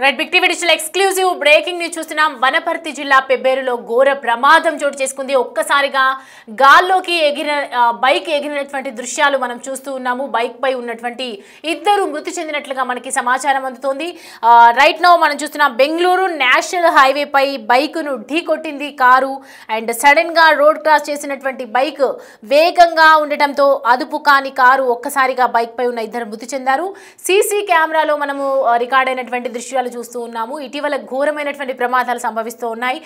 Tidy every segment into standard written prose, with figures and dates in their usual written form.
Right big TV digital exclusive breaking news చూస్తున్నాం. వనపర్తి జిల్లా పెబ్బేరులో ఘోర ప్రమాదం చోటు చేసుకుంది. ఒక్కసారిగా గాల్లోకి బైక్ ఎగిరినటువంటి దృశ్యాలు మనం చూస్తూ ఉన్నాము. బైక్ పై ఉన్నటువంటి ఇద్దరు మృతి చెందినట్లుగా మనకి సమాచారం అందుతోంది. రైట్ నౌ మనం చూస్తున్నాం బెంగళూరు నేషనల్ హైవే పై బైక్ను ఢీకొట్టింది కారు. అండ్ సడన్ గా రోడ్ క్రాస్ చేసినటువంటి బైక్ వేగంగా ఉండటంతో అదుపు కాని కారు ఒక్కసారిగా బైక్ పై ఉన్న ఇద్దరు మృతి చెందారు. సీసీ కెమెరాలో మనము రికార్డ్ అయినటువంటి దృశ్యాలు చూస్తూ ఉన్నాము. ఇటీవల ఘోరమైనటువంటి ప్రమాదాలు సంభవిస్తూ ఉన్నాయి.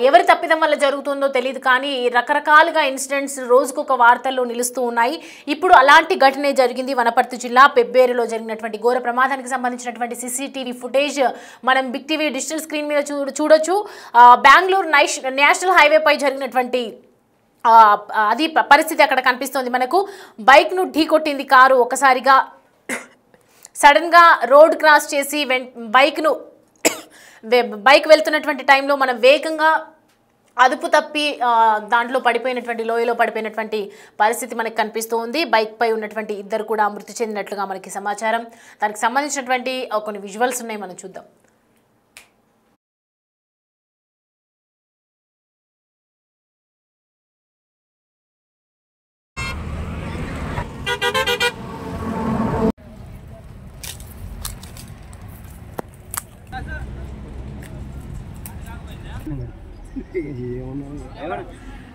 ఎవరి తప్పిదం వల్ల జరుగుతుందో తెలియదు కానీ రకరకాలుగా ఇన్సిడెంట్స్ రోజుకొక వార్తల్లో నిలుస్తూ ఉన్నాయి. ఇప్పుడు అలాంటి ఘటనే జరిగింది. వనపర్తి జిల్లా పెబ్బేరులో జరిగినటువంటి ఘోర ప్రమాదానికి సంబంధించినటువంటి సీసీటీవీ ఫుటేజ్ మనం బిగ్ టీవీ డిజిటల్ స్క్రీన్ మీద చూడొచ్చు. బెంగళూరు నేషనల్ హైవే పై జరిగినటువంటి అది పరిస్థితి అక్కడ కనిపిస్తోంది మనకు. బైక్ ను ఢీకొట్టింది కారు. ఒక్కసారిగా సడన్ గా రోడ్ క్రాస్ చేసి బైక్ వెళ్తున్నటువంటి టైంలో మనం వేగంగా అదుపు తప్పి దాంట్లో పడిపోయినటువంటి లోయలో పడిపోయినటువంటి పరిస్థితి మనకు కనిపిస్తూ ఉంది. బైక్ పై ఉన్నటువంటి ఇద్దరు కూడా మృతి చెందినట్లుగా మనకి సమాచారం. దానికి సంబంధించినటువంటి కొన్ని విజువల్స్ ఉన్నాయి, మనం చూద్దాం.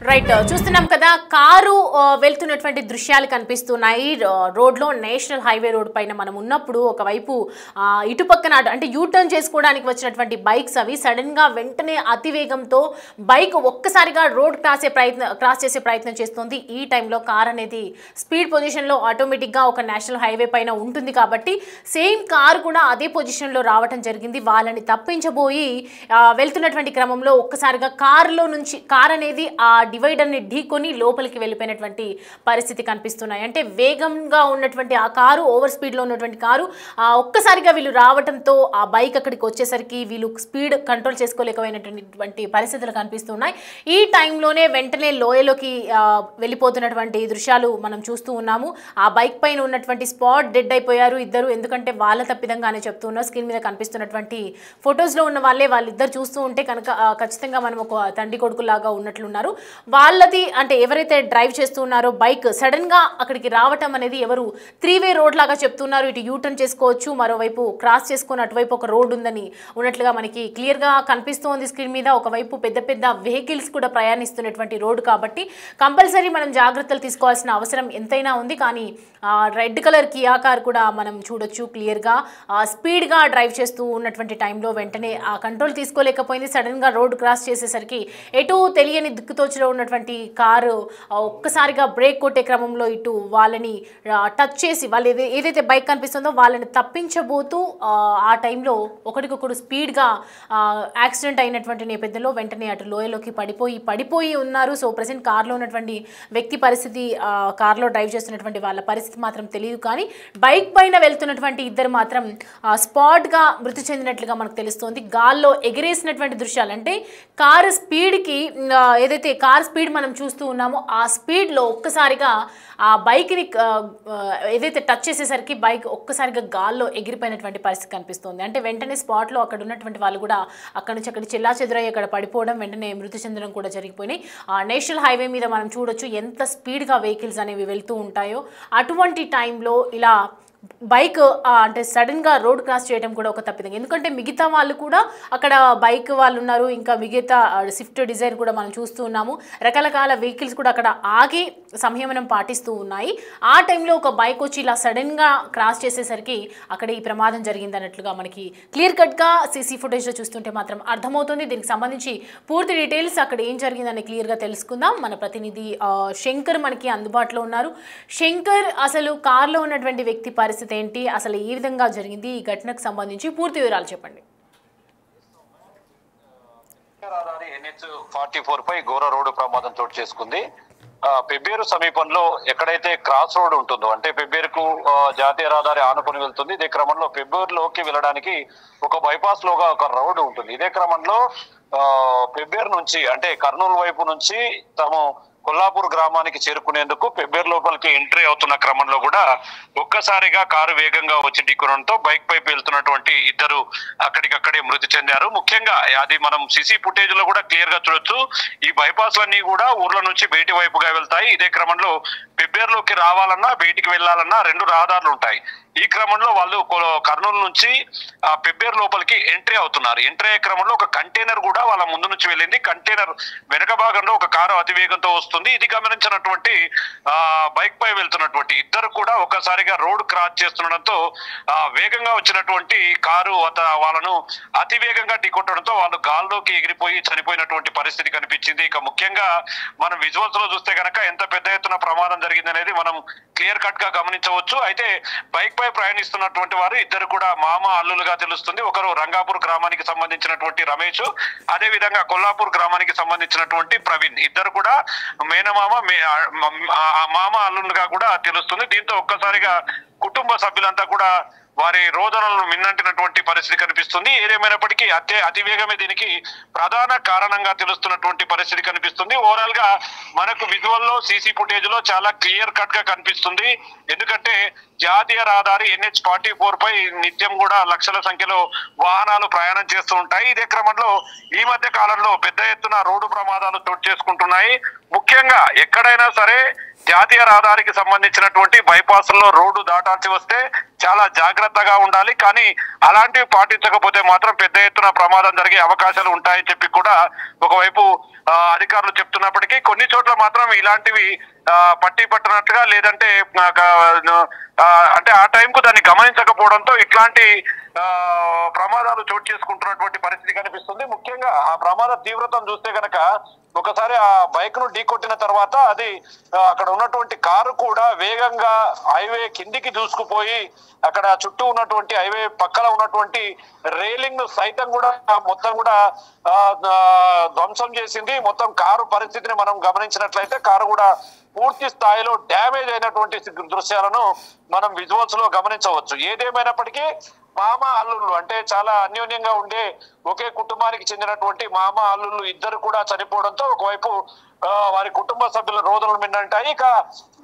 రైట్ చూస్తున్నాం కదా, కారు వెళ్తున్నటువంటి దృశ్యాలు కనిపిస్తున్నాయి. రోడ్లో నేషనల్ హైవే రోడ్ పైన మనం ఉన్నప్పుడు ఒకవైపు ఇటుపక్కన అంటే యూటర్న్ చేసుకోవడానికి వచ్చినటువంటి బైక్స్ అవి సడన్ గా వెంటనే అతివేగంతో బైక్ ఒక్కసారిగా రోడ్ క్రాస్ చేసే ప్రయత్నం చేస్తుంది. ఈ టైంలో కార్ అనేది స్పీడ్ పొజిషన్లో ఆటోమేటిక్గా ఒక నేషనల్ హైవే పైన ఉంటుంది కాబట్టి సేమ్ కార్ కూడా అదే పొజిషన్లో రావటం జరిగింది. వాళ్ళని తప్పించబోయి వెళ్తున్నటువంటి క్రమంలో ఒక్కసారిగా కార్ అనేది ఆ డివైడర్ని ఢీకొని లోపలికి వెళ్ళిపోయినటువంటి పరిస్థితి కనిపిస్తున్నాయి. అంటే వేగంగా ఉన్నటువంటి ఆ కారు, ఓవర్ స్పీడ్లో ఉన్నటువంటి కారు ఒక్కసారిగా వీళ్ళు రావడంతో ఆ బైక్ అక్కడికి వచ్చేసరికి వీళ్ళు స్పీడ్ కంట్రోల్ చేసుకోలేకపోయినటువంటి పరిస్థితులు కనిపిస్తున్నాయి. ఈ టైంలోనే వెంటనే లోయలోకి వెళ్ళిపోతున్నటువంటి దృశ్యాలు మనం చూస్తూ ఉన్నాము. ఆ బైక్ పైన ఉన్నటువంటి స్పాట్ డెడ్ అయిపోయారు ఇద్దరు. ఎందుకంటే వాళ్ళ తప్పిదంగానే చెప్తున్నారు. స్క్రీన్ మీద కనిపిస్తున్నటువంటి ఫొటోస్లో ఉన్న వాళ్ళిద్దరు చూస్తూ ఉంటే కనుక ఖచ్చితంగా మనం ఒక తండ్రి కొడుకులాగా ఉన్నట్లున్నారు. వాళ్ళది అంటే ఎవరైతే డ్రైవ్ చేస్తూ ఉన్నారో బైక్ సడన్ గా అక్కడికి రావటం అనేది ఎవరు 3-వే రోడ్ లాగా చెప్తున్నారు. ఇటు యూటర్న్ చేసుకోవచ్చు, మరోవైపు క్రాస్ చేసుకొని అటువైపు ఒక రోడ్ ఉందని ఉన్నట్లుగా మనకి క్లియర్ గా కనిపిస్తోంది స్క్రీన్ మీద. ఒకవైపు పెద్ద పెద్ద వెహికల్స్ కూడా ప్రయాణిస్తున్నటువంటి రోడ్డు కాబట్టి కంపల్సరీ మనం జాగ్రత్తలు తీసుకోవాల్సిన అవసరం ఎంతైనా ఉంది. కానీ రెడ్ కలర్ కియా కార్ కూడా మనం చూడొచ్చు క్లియర్ గా స్పీడ్ గా డ్రైవ్ చేస్తూ ఉన్నటువంటి టైంలో వెంటనే ఆ కంట్రోల్ తీసుకోలేకపోయింది. సడన్ గా రోడ్ క్రాస్ చేసేసరికి ఎటు తెలియని దిక్కుతోచలో ఉన్నటువంటి కారు ఒక్కసారిగా బ్రేక్ కొట్టే క్రమంలో ఇటు వాళ్ళని టచ్ చేసి వాళ్ళు ఏదైతే బైక్ కనిపిస్తుందో వాళ్ళని తప్పించబోతూ ఆ టైంలో ఒకరికొకరు స్పీడ్గా యాక్సిడెంట్ అయినటువంటి నేపథ్యంలో వెంటనే అటు లోయలోకి పడిపోయి ఉన్నారు. సో ప్రెసెంట్ కార్లో ఉన్నటువంటి వ్యక్తి పరిస్థితి, కార్లో డ్రైవ్ చేస్తున్నటువంటి వాళ్ళ పరిస్థితి మాత్రం తెలియదు. కానీ బైక్ పైన వెళ్తున్నటువంటి ఇద్దరు మాత్రం స్పాట్గా మృతి చెందినట్లుగా మనకు తెలుస్తోంది. గాల్లో ఎగిరేసినటువంటి దృశ్యాలు అంటే కారు స్పీడ్కి ఏదైతే కార్ స్పీడ్ మనం చూస్తూ ఉన్నామో ఆ స్పీడ్లో ఒక్కసారిగా ఆ బైక్ని ఏదైతే టచ్ చేసేసరికి బైక్ ఒక్కసారిగా గాల్లో ఎగిరిపోయినటువంటి పరిస్థితి కనిపిస్తుంది. అంటే వెంటనే స్పాట్లో అక్కడ ఉన్నటువంటి వాళ్ళు కూడా అక్కడ నుంచి అక్కడ చెల్లాచెదురయ్యి అక్కడ పడిపోవడం, వెంటనే మృతి చెందడం కూడా జరిగిపోయినాయి. నేషనల్ హైవే మీద మనం చూడొచ్చు ఎంత స్పీడ్గా వెహికల్స్ అనేవి వెళ్తూ ఉంటాయో. అటువంటి టైంలో ఇలా బైక్ అంటే సడన్గా రోడ్ క్రాస్ చేయడం కూడా ఒక తప్పిదం. ఎందుకంటే మిగతా వాళ్ళు కూడా అక్కడ బైక్ వాళ్ళు ఉన్నారు, ఇంకా మిగతా స్విఫ్ట్ డిజైర్ కూడా మనం చూస్తూ ఉన్నాము. రకరకాల వెహికల్స్ కూడా అక్కడ ఆగి సంయమనం పాటిస్తూ ఉన్నాయి. ఆ టైంలో ఒక బైక్ వచ్చి ఇలా సడన్గా క్రాస్ చేసేసరికి అక్కడ ఈ ప్రమాదం జరిగింది అన్నట్లుగా మనకి క్లియర్ కట్గా సీసీ ఫుటేజ్లో చూస్తుంటే మాత్రం అర్థమవుతుంది. దీనికి సంబంధించి పూర్తి డీటెయిల్స్ అక్కడ ఏం జరిగిందని క్లియర్గా తెలుసుకుందాం. మన ప్రతినిధి శంకర్ మనకి అందుబాటులో ఉన్నారు. శంకర్, అసలు కార్లో ఉన్నటువంటి వ్యక్తి పరిస్థితి ఏంటి, అసలు ఏ విధంగా జరిగింది, ఈ ఘటనకు సంబంధించి పూర్తి వివరాలు చెప్పండి. NH44 పై ఘోర రోడ్డు ప్రమాదం చోటు చేసుకుంది. పెబ్బేరు సమీపంలో ఎక్కడైతే క్రాస్ రోడ్ ఉంటుందో, అంటే పెబ్బేరుకు జాతీయ రహదారి ఆనుకొని వెళ్తుంది. ఇదే క్రమంలో పెబ్బేరులోకి వెళ్ళడానికి ఒక బైపాస్ లోగా ఒక రోడ్డు ఉంటుంది. ఇదే క్రమంలో పెబ్బేరు నుంచి అంటే కర్నూలు వైపు నుంచి తాము కొల్లాపూర్ గ్రామానికి చేరుకునేందుకు పెబ్బేరు లోపలికి ఎంట్రీ అవుతున్న క్రమంలో కూడా ఒక్కసారిగా కారు వేగంగా వచ్చి ఢీకొనడంతో బైక్ పై వెళ్తున్నటువంటి ఇద్దరు అక్కడికక్కడే మృతి చెందారు. ముఖ్యంగా అది మనం సిసి ఫుటేజ్ లో కూడా క్లియర్ గా చూడొచ్చు. ఈ బైపాస్లన్నీ కూడా ఊర్ల నుంచి బయటి వైపుగా వెళ్తాయి. ఇదే క్రమంలో పెబ్బేరులోకి రావాలన్నా బయటికి వెళ్లాలన్నా 2 రహదారులు ఉంటాయి. ఈ క్రమంలో వాళ్ళు కర్నూలు నుంచి పెబ్బేరు లోపలికి ఎంట్రీ అవుతున్నారు. ఎంట్రీ అయ్యే క్రమంలో ఒక కంటైనర్ కూడా వాళ్ళ ముందు నుంచి వెళ్ళింది. కంటైనర్ వెనక భాగంలో ఒక కారు అతివేగంతో వస్తుంది. ఇది గమనించినటువంటి బైక్ పై వెళ్తున్నటువంటి ఇద్దరు కూడా ఒక్కసారిగా రోడ్ క్రాస్ చేస్తుండడంతో వేగంగా వచ్చినటువంటి కారు వాళ్ళను అతివేగంగా ఢీకొట్టడంతో వాళ్ళు గాల్లోకి ఎగిరిపోయి చనిపోయినటువంటి పరిస్థితి కనిపించింది. ఇక ముఖ్యంగా మనం విజువల్స్ లో చూస్తే కనుక ఎంత పెద్ద ఎత్తున ప్రమాదం జరిగింది అనేది మనం క్లియర్ కట్ గా గమనించవచ్చు. అయితే బైక్ పై ప్రయాణిస్తున్నటువంటి వారు ఇద్దరు కూడా మామ అల్లులుగా తెలుస్తుంది. ఒకరు రంగాపూర్ గ్రామానికి సంబంధించినటువంటి రమేష్, అదే విధంగా కొల్లాపూర్ గ్రామానికి సంబంధించినటువంటి ప్రవీణ్. ఇద్దరు కూడా మేనమామ మామ అల్లులుగా కూడా తెలుస్తుంది. దీంతో ఒక్కసారిగా కుటుంబ సభ్యులంతా కూడా వారి రోదనలను మిన్నంటినటువంటి పరిస్థితి కనిపిస్తుంది. ఏదేమైనప్పటికీ అతివేగమే దీనికి ప్రధాన కారణంగా తెలుస్తున్నటువంటి పరిస్థితి కనిపిస్తుంది. ఓవరాల్ గా మనకు విజువల్ లో సీసీ ఫుటేజ్ లో చాలా క్లియర్ కట్ గా కనిపిస్తుంది. ఎందుకంటే జాతీయ రహదారి NH-44 పై నిత్యం కూడా లక్షల సంఖ్యలో వాహనాలు ప్రయాణం చేస్తూ ఉంటాయి. ఇదే క్రమంలో ఈ మధ్య కాలంలో పెద్ద ఎత్తున రోడ్డు ప్రమాదాలు చోటు చేసుకుంటున్నాయి. ముఖ్యంగా ఎక్కడైనా సరే జాతీయ రహదారికి సంబంధించినటువంటి బైపాస్ లో రోడ్డు దాటాల్సి వస్తే చాలా జాగ్రత్తగా ఉండాలి. కానీ అలాంటివి పాటించకపోతే మాత్రం పెద్ద ఎత్తున ప్రమాదం జరిగే అవకాశాలు ఉంటాయని చెప్పి కూడా ఒకవైపు అధికారులు చెప్తున్నప్పటికీ కొన్ని చోట్ల మాత్రం ఇలాంటివి పట్టి పట్టినట్టుగా లేదంటే అంటే ఆ టైంకు దాన్ని గమనించకపోవడంతో ఇట్లాంటి ప్రమాదాలు చోటు చేసుకుంటున్నటువంటి పరిస్థితి కనిపిస్తుంది. ముఖ్యంగా ఆ ప్రమాద తీవ్రతను చూస్తే కనుక ఒకసారి ఆ బైక్ ను ఢీకొట్టిన తర్వాత అది అక్కడ ఉన్నటువంటి కారు కూడా వేగంగా హైవే కిందికి దూసుకుపోయి అక్కడ చుట్టూ ఉన్నటువంటి హైవే పక్కన ఉన్నటువంటి రైలింగ్ ను సైతం కూడా మొత్తం కూడా ధ్వంసం చేసింది. మొత్తం కారు పరిస్థితిని మనం గమనించినట్లయితే కారు కూడా పూర్తి స్థాయిలో డ్యామేజ్ అయినటువంటి దృశ్యాలను మనం విజువల్స్ లో గమనించవచ్చు. ఏదేమైనప్పటికీ మామ అల్లుళ్ళు అంటే చాలా అన్యోన్యంగా ఉండే ఒకే కుటుంబానికి చెందినటువంటి మామ అల్లుళ్ళు ఇద్దరు కూడా చనిపోవడంతో ఒకవైపు వారి కుటుంబ సభ్యుల రోదనలు మిన్నంటాయి. ఇక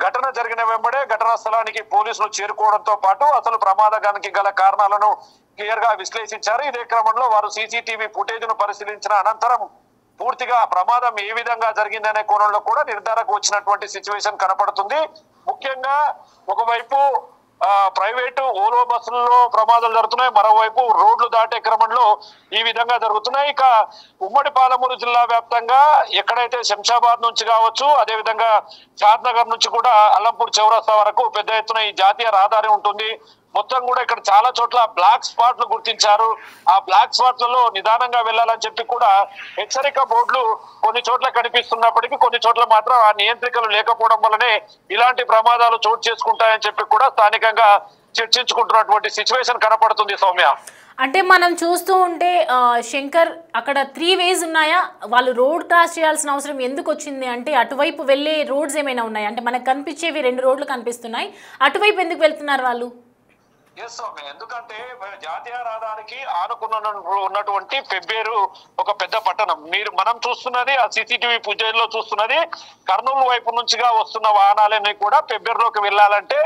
ఘటన జరిగిన వెంబడే ఘటనా స్థలానికి పోలీసులు చేరుకోవడంతో పాటు అసలు ప్రమాదానికి గల కారణాలను క్లియర్ గా విశ్లేషించారు. ఇదే క్రమంలో వారు సీసీటీవీ ఫుటేజ్ ను పరిశీలించిన అనంతరం పూర్తిగా ప్రమాదం ఏ విధంగా జరిగిందనే కోణంలో కూడా నిర్ధారకు వచ్చినటువంటి సిచ్యువేషన్ కనపడుతుంది. ముఖ్యంగా ఒకవైపు ప్రైవేటు ఓలో బస్సుల్లో ప్రమాదాలు జరుగుతున్నాయి, మరోవైపు రోడ్లు దాటే క్రమంలో ఈ విధంగా జరుగుతున్నాయి. ఇక ఉమ్మడి పాలమూరు జిల్లా వ్యాప్తంగా ఎక్కడైతే శంషాబాద్ నుంచి కావచ్చు, అదే విధంగా షాద్నగర్ నుంచి కూడా అల్లంపూర్ చౌరస్తా వరకు పెద్ద ఎత్తున ఈ జాతీయ రహదారి ఉంటుంది. మొత్తం కూడా ఇక్కడ చాలా చోట్ల బ్లాక్ స్పాట్లు గుర్తించారు. ఆ బ్లాక్ స్పాట్లలో నిదానంగా వెళ్లాలని చెప్పి కూడా హెచ్చరిక బోర్డులు కొన్ని చోట్ల కనిపిస్తున్నప్పటికీ కొన్ని చోట్ల మాత్రం ఆ నియంత్రికలు లేకపోవడం వల్లనే ఇలాంటి ప్రమాదాలు చోటు చేసుకుంటాయని చెప్పి కూడా స్థానికంగా చర్చించుకుంటున్నటువంటి సిచ్యువేషన్ కనపడుతుంది. సౌమ్య, అంటే మనం చూస్తూ ఉంటే శంకర్ అక్కడ 3 వేస్ ఉన్నాయా? వాళ్ళు రోడ్ క్రాస్ చేయాల్సిన అవసరం ఎందుకు వచ్చింది అంటే అటువైపు వెళ్ళే రోడ్స్ ఏమైనా ఉన్నాయా? అంటే మనకు కనిపించేవి 2 రోడ్లు కనిపిస్తున్నాయి, అటువైపు ఎందుకు వెళ్తున్నారు వాళ్ళు? ఎందుకంటే జాతీయ రహదారికి ఉన్నటువంటి పెబ్బేరు ఒక పెద్ద పట్టణం. మనం చూస్తున్నది ఆ సీసీటీవీ ఫుటేజ్ లో చూస్తున్నది కర్నూలు వైపు నుంచిగా వస్తున్న వాహనాలన్నీ కూడా పెబ్బేరులోకి వెళ్ళాలంటే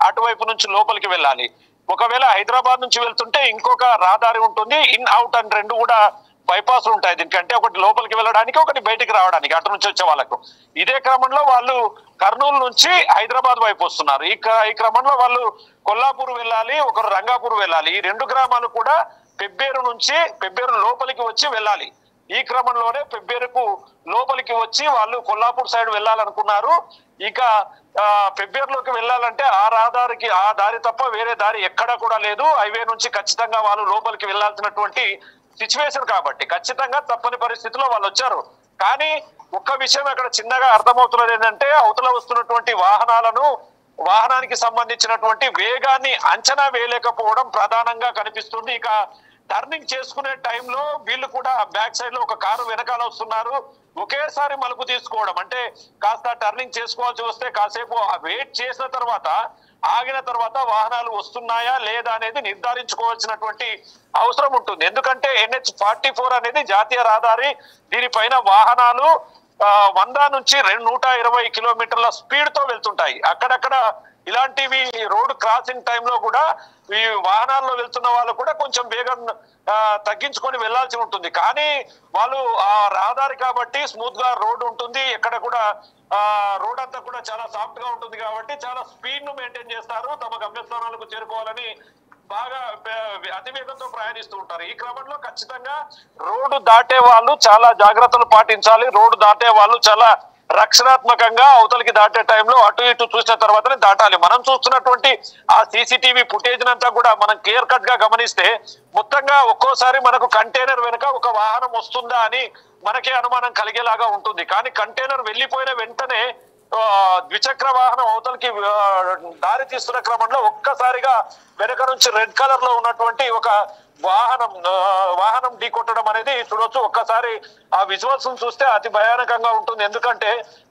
అటువైపు నుంచి లోపలికి వెళ్ళాలి. ఒకవేళ హైదరాబాద్ నుంచి వెళ్తుంటే ఇంకొక రహదారి ఉంటుంది, ఇన్ అవుట్ అని 2 కూడా బైపాస్లు ఉంటాయి. దీనికంటే ఒకటి లోపలికి వెళ్ళడానికి, ఒకటి బయటికి రావడానికి అటు నుంచి వచ్చే వాళ్ళకు. ఇదే క్రమంలో వాళ్ళు కర్నూలు నుంచి హైదరాబాద్ వైపు వస్తున్నారు. ఈ క్రమంలో వాళ్ళు కొల్లాపూర్ వెళ్ళాలి, ఒకరు రంగాపూర్ వెళ్ళాలి. ఈ 2 గ్రామాలు కూడా పెబ్బేరు నుంచి పెబ్బేరు లోపలికి వచ్చి వెళ్ళాలి. ఈ క్రమంలోనే పెబ్బేరుకు లోపలికి వచ్చి వాళ్ళు కొల్లాపూర్ సైడ్ వెళ్ళాలనుకున్నారు. ఇక పెబ్బేరులోకి వెళ్ళాలంటే ఆ రహదారికి ఆ దారి తప్ప వేరే దారి ఎక్కడా కూడా లేదు. హైవే నుంచి ఖచ్చితంగా వాళ్ళు లోపలికి వెళ్ళాల్సినటువంటి సిచ్యువేషన్ కాబట్టి ఖచ్చితంగా తప్పని పరిస్థితిలో వాళ్ళు వచ్చారు. కానీ ఒక్క విషయం అక్కడ చిన్నగా అర్థమవుతున్నది ఏంటంటే అవతల వస్తున్నటువంటి వాహనానికి సంబంధించినటువంటి వేగాన్ని అంచనా వేయలేకపోవడం ప్రధానంగా కనిపిస్తుంది. ఇక టర్నింగ్ చేసుకునే టైంలో వీళ్ళు కూడా బ్యాక్ సైడ్ లో ఒక కారు వెనకాల వస్తున్నారు. ఒకేసారి మలుపు తీసుకోవడం అంటే కాస్త టర్నింగ్ చేసుకోవాల్సి వస్తే కాసేపు వెయిట్ చేసిన తర్వాత ఆగిన తర్వాత వాహనాలు వస్తున్నాయా లేదా అనేది నిర్ధారించుకోవాల్సినటువంటి అవసరం ఉంటుంది. ఎందుకంటే NH-44 అనేది జాతీయ రహదారి. దీనిపైన వాహనాలు 100 నుంచి 120 కిలోమీటర్ల స్పీడ్ తో వెళ్తుంటాయి. అక్కడక్కడ ఇలాంటివి రోడ్ క్రాసింగ్ టైంలో కూడా ఈ వాహనాల్లో వెళ్తున్న వాళ్ళు కూడా కొంచెం వేగం తగ్గించుకొని వెళ్లాల్సి ఉంటుంది. కానీ వాళ్ళు ఆ రహదారి కాబట్టి స్మూత్ గా రోడ్ ఉంటుంది, ఎక్కడ కూడా రోడ్ అంతా కూడా చాలా సాఫ్ట్ గా ఉంటుంది కాబట్టి చాలా స్పీడ్ ను మెయింటైన్ చేస్తారు. తమ గమ్యస్థానాలకు చేరుకోవాలని బాగా అతివేగంతో ప్రయాణిస్తూ ఉంటారు. ఈ క్రమంలో ఖచ్చితంగా రోడ్డు దాటే వాళ్ళు చాలా జాగ్రత్తలు పాటించాలి. రోడ్డు దాటే వాళ్ళు చాలా రక్షణాత్మకంగా అవతలికి దాటే టైంలో అటు ఇటు చూసిన తర్వాతనే దాటాలి. మనం చూస్తున్నటువంటి ఆ సీసీటీవీ ఫుటేజ్ అంతా కూడా మనం క్లియర్ కట్ గా గమనిస్తే మొత్తంగా ఒక్కోసారి మనకు కంటైనర్ వెనుక ఒక వాహనం వస్తుందా అని మనకే అనుమానం కలిగేలాగా ఉంటుంది. కానీ కంటైనర్ వెళ్లిపోయిన వెంటనే ద్విచక్ర వాహనం అవతలికి దారి తీస్తున్న క్రమంలో ఒక్కసారిగా వెనక నుంచి రెడ్ కలర్ లో ఉన్నటువంటి ఒక వాహనం ఢీ కొట్టడం అనేది చూడొచ్చు. ఒక్కసారి ఆ విజువల్స్ చూస్తే అతి భయానకంగా ఉంటుంది. ఎందుకంటే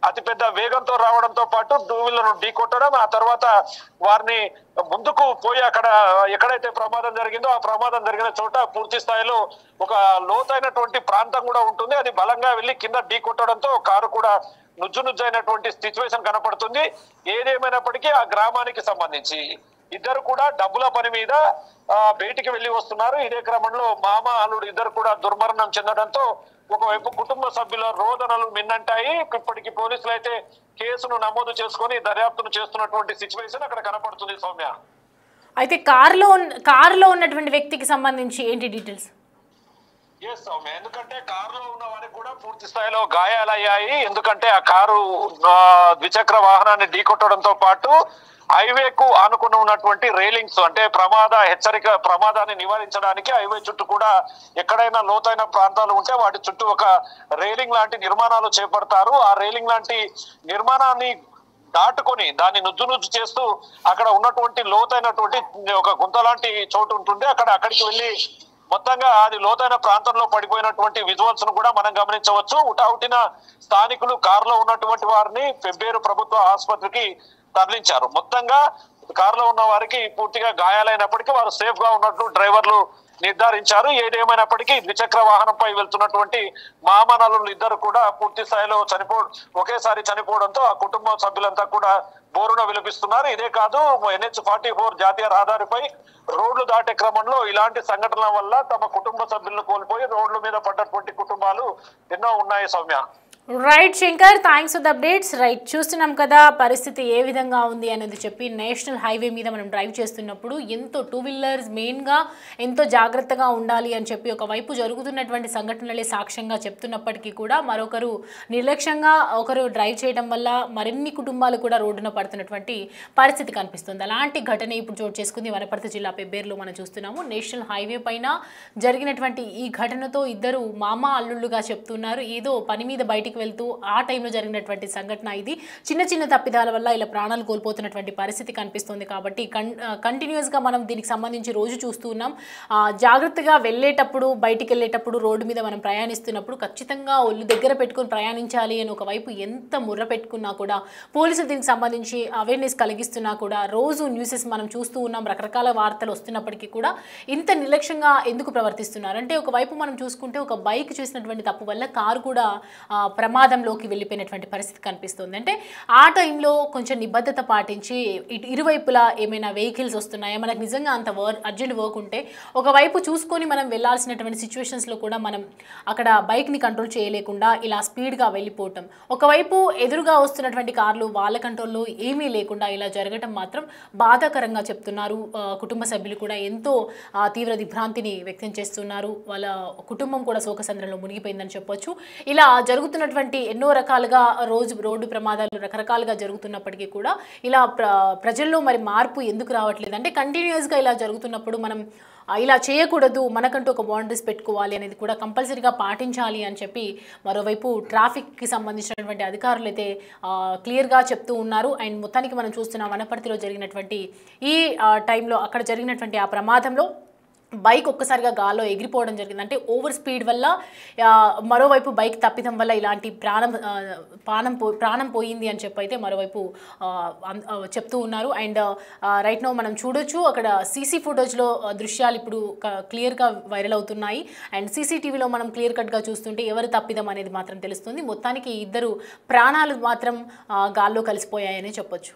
అతి పెద్ద వేగంతో రావడంతో పాటు టూ వీలర్ను ఢీ కొట్టడం, ఆ తర్వాత వారిని ముందుకు పోయి అక్కడ ఎక్కడైతే ప్రమాదం జరిగిందో ఆ ప్రమాదం జరిగిన చోట పూర్తి స్థాయిలో ఒక లోతైనటువంటి ప్రాంతం కూడా ఉంటుంది. అది బలంగా వెళ్లి కింద ఢీ కొట్టడంతో కారు కూడా నుజ్జునుజ్జైనటువంటి సిచ్యువేషన్ కనపడుతుంది. ఏదేమైనప్పటికీ ఆ గ్రామానికి సంబంధించి ఇద్దరు కూడా డబ్బుల పని మీద బయటికి వెళ్లి వస్తున్నారు. ఇదే క్రమంలో మామ అల్లుడు ఇద్దరు కూడా దుర్మరణం చెందడంతో ఒకవైపు కుటుంబ సభ్యుల రోదనలు మిన్నంటాయి. ఇప్పటికి పోలీసులు అయితే కేసును నమోదు చేసుకొని దర్యాప్తును చేస్తున్నటువంటి సిచ్యువేషన్ అక్కడ కనపడుతుంది. సౌమ్య, అయితే కారులో ఉన్నటువంటి వ్యక్తికి సంబంధించి ఏంటి డీటెయిల్స్? సౌమ్య, ఎందుకంటే కారులో ఉన్న వారికి కూడా పూర్తి స్థాయిలో గాయాలయ్యాయి. ఎందుకంటే ఆ కారు ద్విచక్ర వాహనాన్ని ఢీకొట్టడంతో పాటు హైవేకు ఆనుకుని ఉన్నటువంటి రైలింగ్స్, అంటే ప్రమాదాన్ని నివారించడానికి హైవే చుట్టూ కూడా ఎక్కడైనా లోతైన ప్రాంతాలు ఉంటే వాటి చుట్టూ ఒక రైలింగ్ లాంటి నిర్మాణాలు చేపడతారు. ఆ రైలింగ్ లాంటి నిర్మాణాన్ని దాటుకొని దాన్ని నుజ్జు చేస్తూ అక్కడ ఉన్నటువంటి లోతైనటువంటి ఒక గుంత లాంటి చోటు ఉంటుంది. అక్కడికి వెళ్ళి మొత్తంగా అది లోతైన ప్రాంతంలో పడిపోయినటువంటి విజువల్స్ ను కూడా మనం గమనించవచ్చు. హుటాహుటిన స్థానికులు కారులో ఉన్నటువంటి వారిని పెబ్బేరు ప్రభుత్వ ఆసుపత్రికి తరలించారు. మొత్తంగా కారులో ఉన్న వారికి పూర్తిగా గాయాలైనప్పటికీ వారు సేఫ్ గా ఉన్నట్లు డ్రైవర్లు నిర్ధారించారు. ఏదేమైనప్పటికీ ద్విచక్ర వాహనంపై వెళ్తున్నటువంటి మామనల్లులు ఇద్దరు కూడా పూర్తి స్థాయిలో ఒకేసారి చనిపోవడంతో ఆ కుటుంబ సభ్యులంతా కూడా బోరున విలపిస్తున్నారు. ఇదే కాదు, NH-44 జాతీయ రహదారిపై రోడ్లు దాటే క్రమంలో ఇలాంటి సంఘటనల వల్ల తమ కుటుంబ సభ్యులను కోల్పోయి రోడ్ల మీద పడ్డటువంటి కుటుంబాలు ఎన్నో ఉన్నాయి. Soumya, right Shankar, thanks for the updates. Right, చూస్తున్నాం కదా పరిస్థితి ఏ విధంగా ఉంది అనేది చెప్పి. నేషనల్ హైవే మీద మనం డ్రైవ్ చేస్తున్నప్పుడు ఎంతో టూ వీలర్స్ మెయిన్గా ఎంతో జాగ్రత్తగా ఉండాలి అని చెప్పి ఒకవైపు జరుగుతున్నటువంటి సంఘటనలే సాక్ష్యంగా చెప్తున్నప్పటికీ కూడా మరొకరు నిర్లక్ష్యంగా ఒకరు డ్రైవ్ చేయడం వల్ల మరిన్ని కుటుంబాలు కూడా రోడ్డున పడుతున్నటువంటి పరిస్థితి కనిపిస్తుంది. అలాంటి ఘటన ఇప్పుడు చోటు చేసుకుంది వనపర్తి జిల్లా పెబ్బేరులో మనం చూస్తున్నాము. నేషనల్ హైవే పైన జరిగినటువంటి ఈ ఘటనతో ఇద్దరు మామ అల్లుళ్ళుగా చెప్తున్నారు. ఏదో పని మీద బయటికి వెళ్తూ ఆ టైంలో జరిగినటువంటి సంఘటన ఇది. చిన్న చిన్న తప్పిదాల వల్ల ఇలా ప్రాణాలు కోల్పోతున్నటువంటి పరిస్థితి కనిపిస్తుంది. కాబట్టి కంటిన్యూస్గా మనం దీనికి సంబంధించి రోజు చూస్తూ ఉన్నాం. జాగ్రత్తగా వెళ్ళేటప్పుడు బయటికి వెళ్ళేటప్పుడు రోడ్డు మీద మనం ప్రయాణిస్తున్నప్పుడు ఖచ్చితంగా ఒళ్ళు దగ్గర పెట్టుకుని ప్రయాణించాలి అని ఒకవైపు ఎంత ముర్ర పెట్టుకున్నా కూడా పోలీసులు దీనికి సంబంధించి అవేర్నెస్ కలిగిస్తున్నా కూడా రోజు న్యూసెస్ మనం చూస్తూ ఉన్నాం. రకరకాల వార్తలు వస్తున్నప్పటికీ కూడా ఇంత నిర్లక్ష్యంగా ఎందుకు ప్రవర్తిస్తున్నారు అంటే ఒకవైపు మనం చూసుకుంటే ఒక బైక్ చేసినటువంటి తప్పు వల్ల కారు కూడా ప్రమాదంలోకి వెళ్ళిపోయినటువంటి పరిస్థితి కనిపిస్తుంది. అంటే ఆ టైంలో కొంచెం నిబద్ధత పాటించి ఇరువైపులా ఏమైనా వెహికల్స్ వస్తున్నాయా, మనకు నిజంగా అంత అర్జెంట్ వర్క్ ఉంటే ఒకవైపు చూసుకొని మనం వెళ్ళాల్సినటువంటి సిచ్యువేషన్స్లో కూడా మనం అక్కడ బైక్ని కంట్రోల్ చేయలేకుండా ఇలా స్పీడ్గా వెళ్ళిపోవటం, ఒకవైపు ఎదురుగా వస్తున్నటువంటి కార్లు వాళ్ళ కంట్రోల్లో ఏమీ లేకుండా ఇలా జరగటం మాత్రం బాధాకరంగా చెప్తున్నారు. కుటుంబ సభ్యులు కూడా ఎంతో తీవ్ర దిగ్భ్రాంతిని వ్యక్తం చేస్తున్నారు. వాళ్ళ కుటుంబం కూడా శోకసంద్రంలో మునిగిపోయిందని చెప్పొచ్చు. ఇలా జరుగుతున్నటువంటి ఎన్నో రకాలుగా రోడ్డు ప్రమాదాలు రకరకాలుగా జరుగుతున్నప్పటికీ కూడా ఇలా ప్రజల్లో మరి మార్పు ఎందుకు రావట్లేదు అంటే కంటిన్యూస్గా ఇలా జరుగుతున్నప్పుడు మనం ఇలా చేయకూడదు, మనకంటూ ఒక బౌండరీస్ పెట్టుకోవాలి అనేది కూడా కంపల్సరీగా పాటించాలి అని చెప్పి మరోవైపు ట్రాఫిక్కి సంబంధించినటువంటి అధికారులు అయితే క్లియర్గా చెప్తూ ఉన్నారు. అండ్ మొత్తానికి మనం చూస్తున్నాం వనపర్తిలో జరిగినటువంటి ఈ టైంలో అక్కడ జరిగినటువంటి ఆ ప్రమాదంలో బైక్ ఒక్కసారిగా గాల్లో ఎగిరిపోవడం జరిగింది. అంటే ఓవర్ స్పీడ్ వల్ల మరోవైపు బైక్ తప్పిదం వల్ల ఇలాంటి ప్రాణం పోయింది అని చెప్పైతే మరోవైపు చెప్తూ ఉన్నారు. అండ్ రైట్ నో మనం చూడొచ్చు అక్కడ సీసీ ఫుటేజ్లో దృశ్యాలు ఇప్పుడు క్లియర్గా వైరల్ అవుతున్నాయి. అండ్ సీసీటీవీలో మనం క్లియర్ కట్గా చూస్తుంటే ఎవరు తప్పిదం అనేది మాత్రం తెలుస్తుంది. మొత్తానికి ఇద్దరు ప్రాణాలు మాత్రం గాల్లో కలిసిపోయాయని చెప్పొచ్చు.